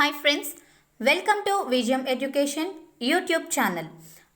Hi friends, welcome to విజయం education YouTube channel.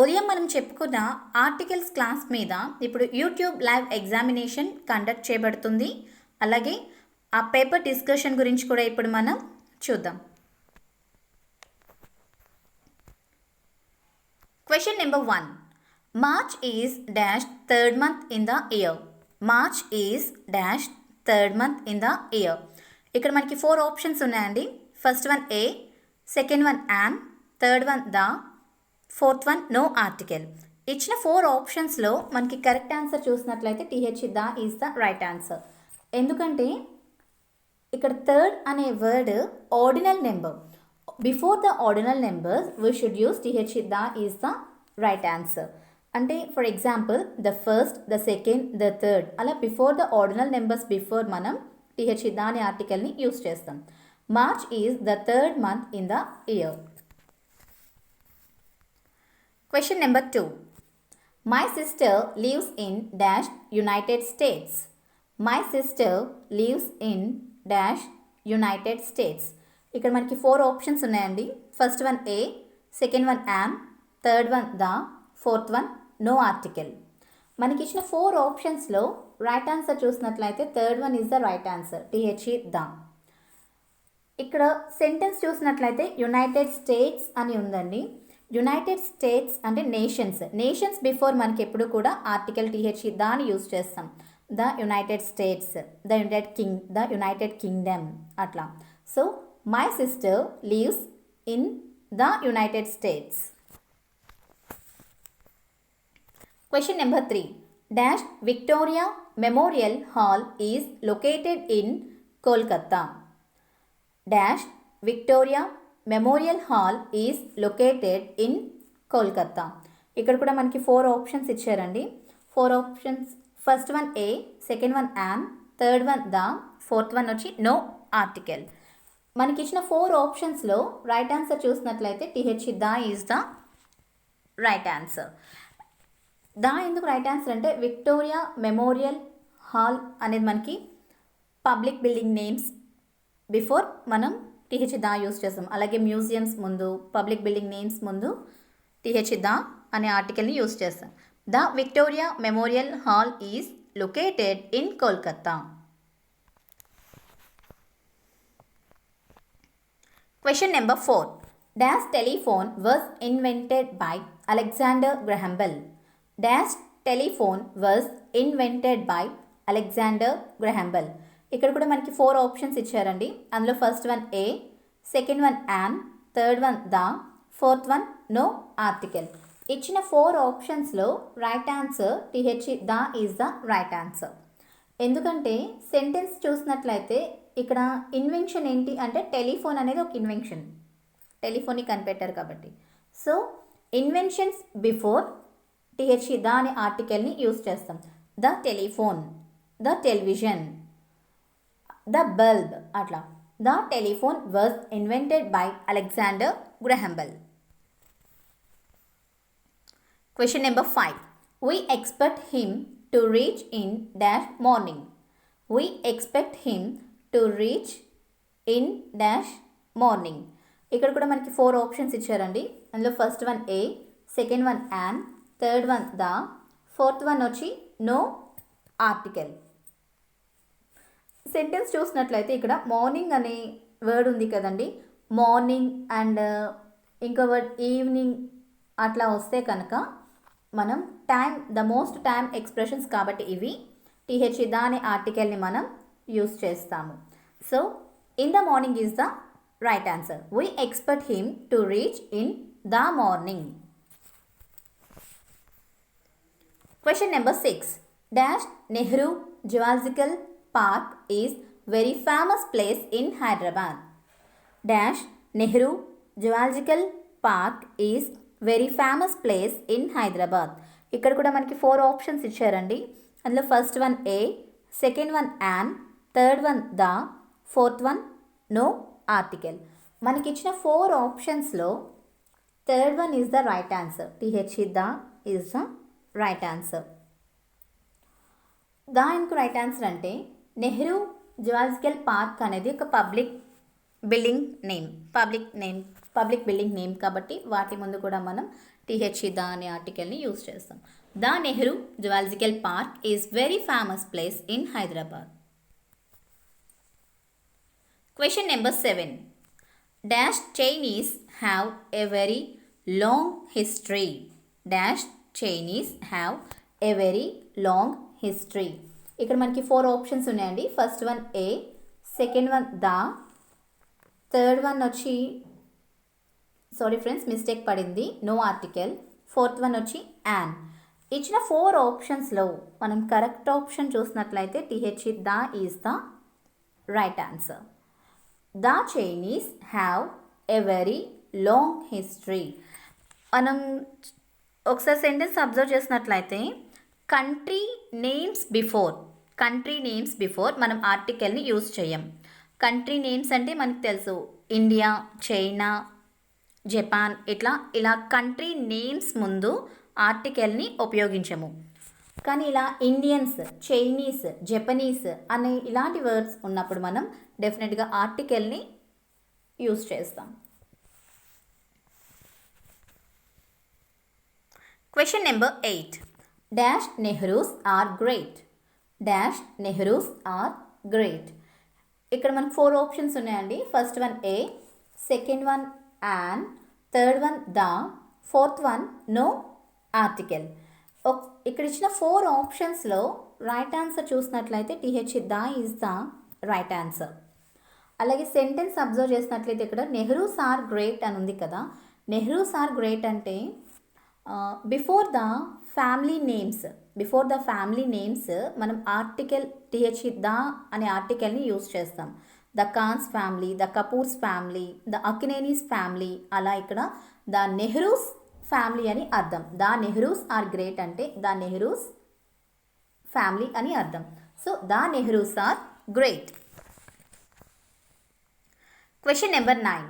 ఉదయం మనం చెప్పుకున్న ఆర్టికల్స్ క్లాస్ మీద ఇప్పుడు యూట్యూబ్ లైవ్ ఎగ్జామినేషన్ కండక్ట్ చేయబడుతుంది. అలాగే ఆ పేపర్ డిస్కషన్ గురించి కూడా ఇప్పుడు మనం చూద్దాం. Question number 1. March is dash third month in the year. March is dash third month in the year. ఇక్కడ మనకి 4 ఆప్షన్స్ ఉన్నాయండి. First one A, second one an, third one the, fourth one no article. ఇచ్చిన 4 ఆప్షన్స్లో మనకి correct answer చూసినట్లయితే TH the is the right answer. ఎందుకంటే ఇక్కడ third అనే word ordinal number. Before the ordinal numbers we should use TH the is the right answer. అంటే for example the first, the second, the third అలా before the ordinal numbers before మనం TH the అనే ఆర్టికల్ని use చేస్తాం. March is the third month in the year. Question number 2. My sister lives in dash United States. My sister lives in dash United States. ఇక్కడ మనకి 4 options ఉన్నాయండి. First one A, second one an, third one the, fourth one no article. మనకి ఇచ్చిన 4 ఆప్షన్స్లో right answer చూసినట్లయితే third one is the right answer, T H the. ఇక్కడ sentence చూసినట్లయితే United States అని ఉందండి. యునైటెడ్ స్టేట్స్ అంటే నేషన్స్. నేషన్స్ బిఫోర్ మనకి ఎప్పుడు కూడా ఆర్టికల్ టీహెచ్ దాన్ని యూజ్ చేస్తాం. The United States, the United Kingdom అట్లా. So my sister lives in the United States. Question number 3. Dash Victoria Memorial Hall is located in Kolkata. Dash Victoria Memorial Hall is located in Kolkata. ఇక్కడ కూడా మనకి 4 options ఇచ్చారండి. 4 options. First one A, second one an, third one the, fourth one వచ్చి no article. మనకి ఇచ్చిన 4 ఆప్షన్స్లో right answer చూసినట్లయితే TH the is the right answer. The ఎందుకు రైట్ ఆన్సర్ అంటే విక్టోరియా మెమోరియల్ హాల్ అనేది మనకి పబ్లిక్ బిల్డింగ్ నేమ్స్ బిఫోర్ మనం టీహెచ్ దా యూస్ చేస్తాం. అలాగే మ్యూజియంస్ ముందు, పబ్లిక్ బిల్డింగ్ నేమ్స్ ముందు టీహెచ్ దా అనే ఆర్టికల్ని యూస్ చేస్తాం. The Victoria Memorial Hall is located in Kolkata. Question number 4. Dash telephone was invented by Alexander Graham Bell. Dash telephone was invented by Alexander Graham Bell. ఇక్కడ కూడా మనకి 4 options ఇచ్చారండి. అందులో first one A, second one an, third one the, fourth one no article. ఇచ్చిన 4 ఆప్షన్స్లో right answer T H the is the right answer. ఎందుకంటే sentence చూసినట్లయితే ఇక్కడ ఇన్వెన్షన్ ఏంటి అంటే టెలిఫోన్ అనేది ఒక ఇన్వెన్షన్, టెలిఫోన్ని కనిపెట్టారు కాబట్టి. So inventions before T H the అనే ఆర్టికల్ని యూస్ చేస్తాం. The telephone, the television, the bulb అట్లా. The telephone was invented by Alexander Graham Bell. Question number 5. We expect him to reach in dash morning. We expect him to reach in dash morning. ఇక్కడ కూడా మనకి 4 options ఇచ్చారండి. అందులో first one A, second one an, third one the, fourth one వచ్చి no article. Sentence చూసినట్లయితే ఇక్కడ morning అనే word ఉంది కదండి. మార్నింగ్ అండ్ ఇంకో వర్డ్ ఈవినింగ్ అట్లా వస్తే కనుక మనం time, the most time expressions కాబట్టి ఇవి టీహెచ్ ద అనే ఆర్టికల్ని మనం యూస్ చేస్తాము. So in the morning is the right answer. We expect him to reach in the morning. Question number 6. Dash Nehru Zoological Park is very famous place in Hyderabad. Dash Nehru Zoological Park is very famous place in Hyderabad. ఇక్కడ కూడా మనకి 4 options ఇచ్చారండి. అందులో first one A, second one an, third one the, fourth one no article. మనకి ఇచ్చిన 4 ఆప్షన్స్లో third one is the right answer. T H the is the right answer. దానికి right answer అంటే నెహ్రూ జువాలజికల్ పార్క్ అనేది ఒక public building name, public building name కాబట్టి వాటి ముందు కూడా మనం టిహెచ్ఈ ద అనే ఆర్టికల్ని యూజ్ చేస్తాం. The Nehru zoological park is very famous place in Hyderabad. Question number 7. Dash Chinese have a very long history. Dash Chinese have a very long history. ఇక్కడ మనకి 4 ఆప్షన్స్ ఉన్నాయండి. First one A, second one the, third one వచ్చి sorry friends mistake పడింది, no article. Fourth one వచ్చి an. ఇచ్చిన 4 ఆప్షన్స్లో మనం correct option చూసినట్లయితే T H E the is the right answer. The Chinese have a very long history. మనం ఒకసారి sentence observe చేసినట్లయితే కంట్రీ నేమ్స్ బిఫోర్ మనం ఆర్టికల్ని యూజ్ చేయం. కంట్రీ నేమ్స్ అంటే మనకు తెలుసు, ఇండియా, చైనా, జపాన్, ఇలా కంట్రీ నేమ్స్ ముందు ఆర్టికల్ని ఉపయోగించము. కానీ ఇలా ఇండియన్స్, చైనీస్, జపనీస్ అనే ఇలాంటి వర్డ్స్ ఉన్నప్పుడు మనం డెఫినెట్గా ఆర్టికల్ని యూజ్ చేస్తాం. Question number 8. Dash Nehrus are great. Dash Nehrus are great. ఇక్కడ మనకు 4 ఆప్షన్స్ ఉన్నాయండి. First one A, second one an, third one the, fourth one no article. ఇక్కడ ఇచ్చిన 4 ఆప్షన్స్లో రైట్ ఆన్సర్ చూసినట్లయితే T H E the is the right answer. అలాగే sentence observe చేసినట్లయితే ఇక్కడ నెహ్రూస్ ఆర్ గ్రేట్ అని ఉంది కదా. నెహ్రూస్ ఆర్ గ్రేట్ అంటే బిఫోర్ ద ఫ్యామిలీ నేమ్స్ మనం ఆర్టికల్ టిహెచ్ఈ ద అనే ఆర్టికల్ని యూజ్ చేస్తాం. The Khans family, the Kapoors family, the Akkinenis family, అలా ఇక్కడ ద నెహ్రూస్ ఫ్యామిలీ అని అర్థం. ద నెహ్రూస్ ఆర్ గ్రేట్ అంటే ద నెహ్రూస్ ఫ్యామిలీ అని అర్థం. So the Nehrus are great. Question number 9.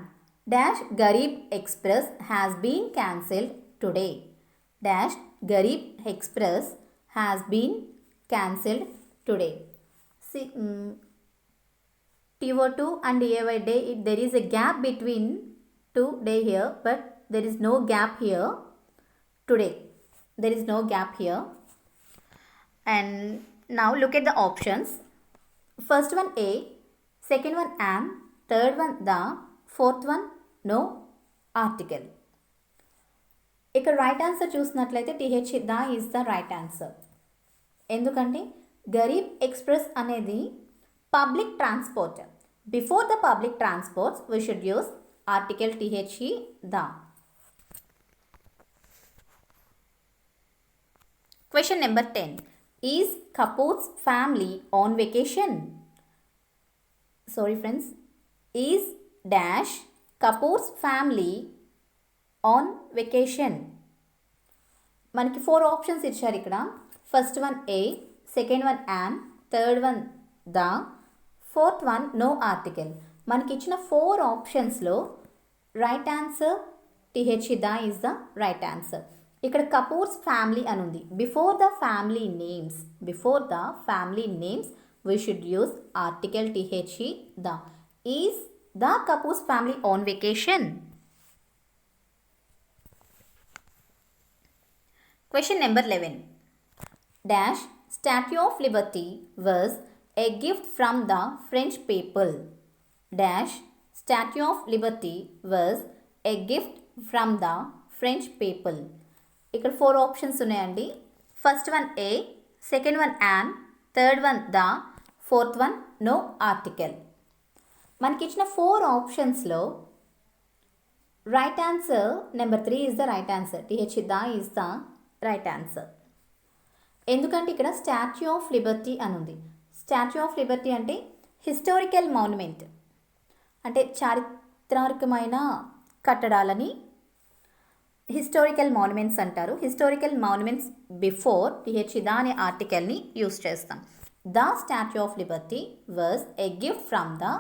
Dash Garib express has been cancelled today. Dash Garib Express has been cancelled today. See, TO2 and AY day, there is a gap between 2 day here, but there is no gap here today. There is no gap here. And now look at the options. First one A, second one am, third one the, fourth one no article. ఇక్కడ right answer చూసినట్లయితే T H E the is the right answer. ఎందుకంటే Garib express అనేది public transport. Before the public transports we should use article T H E the. Question number 10. Is Kapoors family on vacation. Sorry friends, is dash Kapoors family on vacation. మనకి 4 options ఇచ్చారు ఇక్కడ. First one A, second one an, third one the, fourth one no article. మనకి ఇచ్చిన 4 ఆప్షన్స్లో right answer T H E the is the right answer. ఇక్కడ Kapoors family అని ఉంది. Before the family names we should use article T H E the. Is the Kapoors family on vacation. Question number 11. Dash Statue of Liberty was a gift from the French people. Dash Statue of Liberty was a gift from the French people. ఇక్కడ 4 options ఉన్నాయండి. First one A, second one an, third one the, fourth one no article. మనకి ఇచ్చిన 4 ఆప్షన్స్లో right answer number 3 is the right answer. T H E the is the right answer. ఎందుకంటే ఇక్కడ Statue of Liberty అని ఉంది. Statue of Liberty అంటే historical monument, అంటే చారిత్రాత్మకమైన కట్టడాలని హిస్టారికల్ మాన్యుమెంట్స్ అంటారు. Historical monuments before T H E the అనే ఆర్టికల్ని యూజ్ చేస్తాం. The Statue of Liberty was a gift from the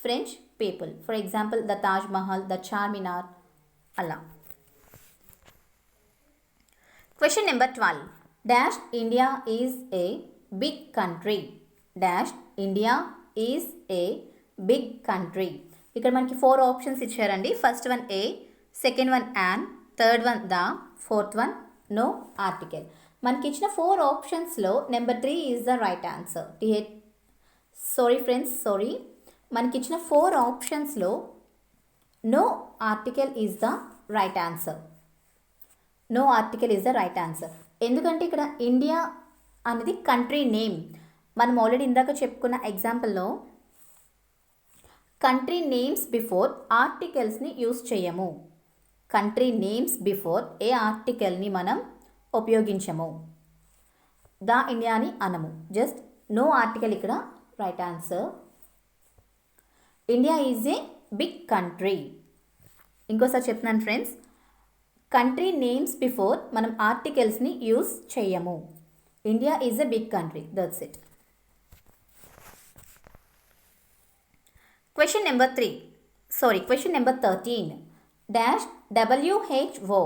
French people. For example the Taj Mahal, the Charminar, అలా. Question number 12. Dash India is a big country. Dash India is a big country. ఇక్కడ మనకి 4 options ఇచ్చారండి. First one A, second one an, third one the, fourth one no article. మనకి ఇచ్చిన 4 ఆప్షన్స్లో number 3 is the right answer. Sorry మనకి ఇచ్చిన 4 ఆప్షన్స్లో no article is the right answer. No article is the right answer. ఎందుకంటే ఇక్కడ India అనేది country name. మనం ఆల్రెడీ ఇందాక చెప్పుకున్న ఎగ్జాంపుల్లో కంట్రీ నేమ్స్ బిఫోర్ ఆర్టికల్స్ని యూస్ చేయము. కంట్రీ నేమ్స్ బిఫోర్ ఏ ఆర్టికల్ని మనం ఉపయోగించము. ద ఇండియాని అనము. జస్ట్ నో ఆర్టికల్ ఇక్కడ right answer. India is a big country. ఇంకోసారి చెప్తున్నాను ఫ్రెండ్స్, కంట్రీ నేమ్స్ బిఫోర్ మనం ఆర్టికల్స్ని యూస్ చేయము. India is a big country. That's it. Question number 13. Dash WHO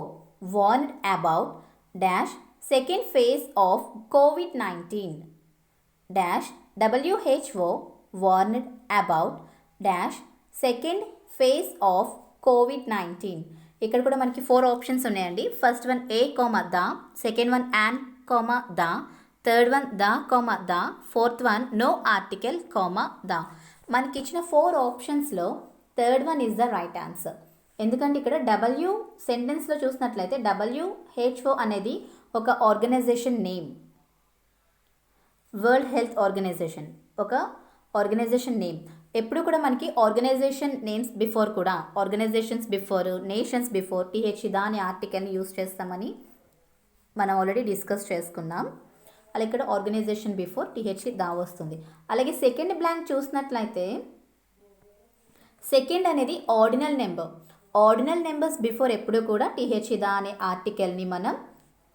warned about dash second phase of COVID-19. Dash WHO warned about dash second phase of COVID-19. ఇక్కడ కూడా మనకి 4 options ఉన్నాయండి. First one a comma the, second one an comma the, third one the comma the, fourth one no article comma the. మనకి ఇచ్చిన 4 ఆప్షన్స్లో third one is the right answer. ఎందుకంటే ఇక్కడ సెంటెన్స్లో చూసినట్లయితే WHO అనేది ఒక organisation name. World health organisation ఒక ఆర్గనైజేషన్ నేమ్. ఎప్పుడు కూడా మనకి ఆర్గనైజేషన్ నేమ్స్ బిఫోర్ కూడా ఆర్గనైజేషన్స్ బిఫోర్, నేషన్స్ బిఫోర్ దాని ఆర్టికల్ని యూస్ చేస్తామని మనం ఆల్రెడీ డిస్కస్ చేసుకున్నాం. అలా ఇక్కడ ఆర్గనైజేషన్ బిఫోర్ దా వస్తుంది. అలాగే సెకండ్ బ్లాంక్ చూసినట్లయితే సెకండ్ అనేది ordinal number. Ordinal numbers before ఎప్పుడు కూడా దా అనే ఆర్టికల్ని మనం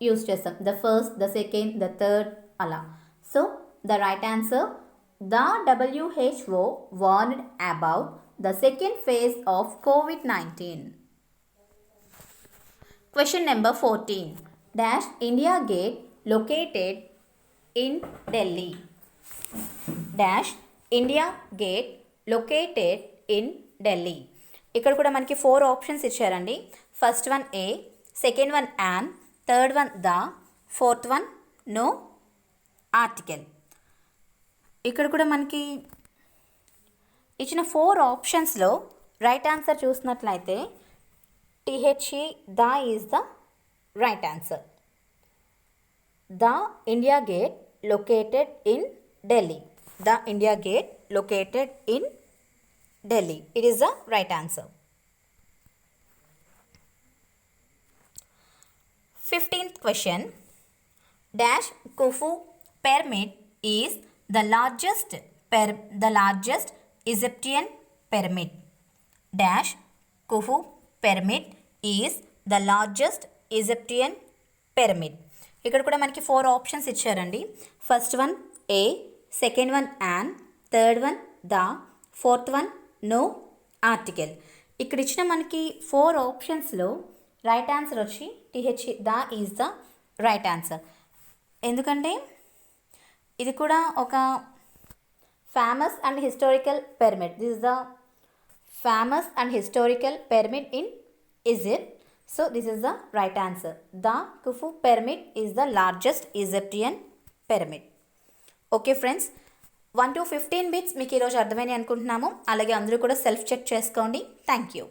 యూస్ చేస్తాం. The first, the second, the third అలా. So the right answer, the WHO warned about the second phase of COVID-19. Question number 14. Dash India Gate located in Delhi. Dash India Gate located in Delhi. ఇక్కడ కూడా మనకి 4 options ఇచ్చారండి. First one A, second one an, third one the, fourth one no article. ఇక్కడ కూడా మనకి ఇచ్చిన 4 ఆప్షన్స్లో right answer చూసినట్లయితే the is the right answer. The India gate located in Delhi. The India Gate located in Delhi. It is the right answer. 15th question. Dash Khufu pyramid is the largest Egyptian pyramid. Dash Khufu pyramid is the largest Egyptian pyramid. ఇక్కడ కూడా మనకి 4 options ఇచ్చారండి. First one A, second one an, third one the, fourth one no article. ఇక్కడ ఇచ్చిన మనకి 4 ఆప్షన్స్లో right answer వచ్చి the is the right answer. ఎందుకంటే ఇది కూడా ఒక famous and historical pyramid. This is the famous and historical pyramid in Egypt. So this is the right answer. The Khufu pyramid is the largest Egyptian pyramid. Okay friends, 1 to 15 bits మీకు ఈరోజు అర్థమైనాయి అనుకుంటున్నాము. అలాగే అందరూ కూడా self check చేసుకోండి. Thank you.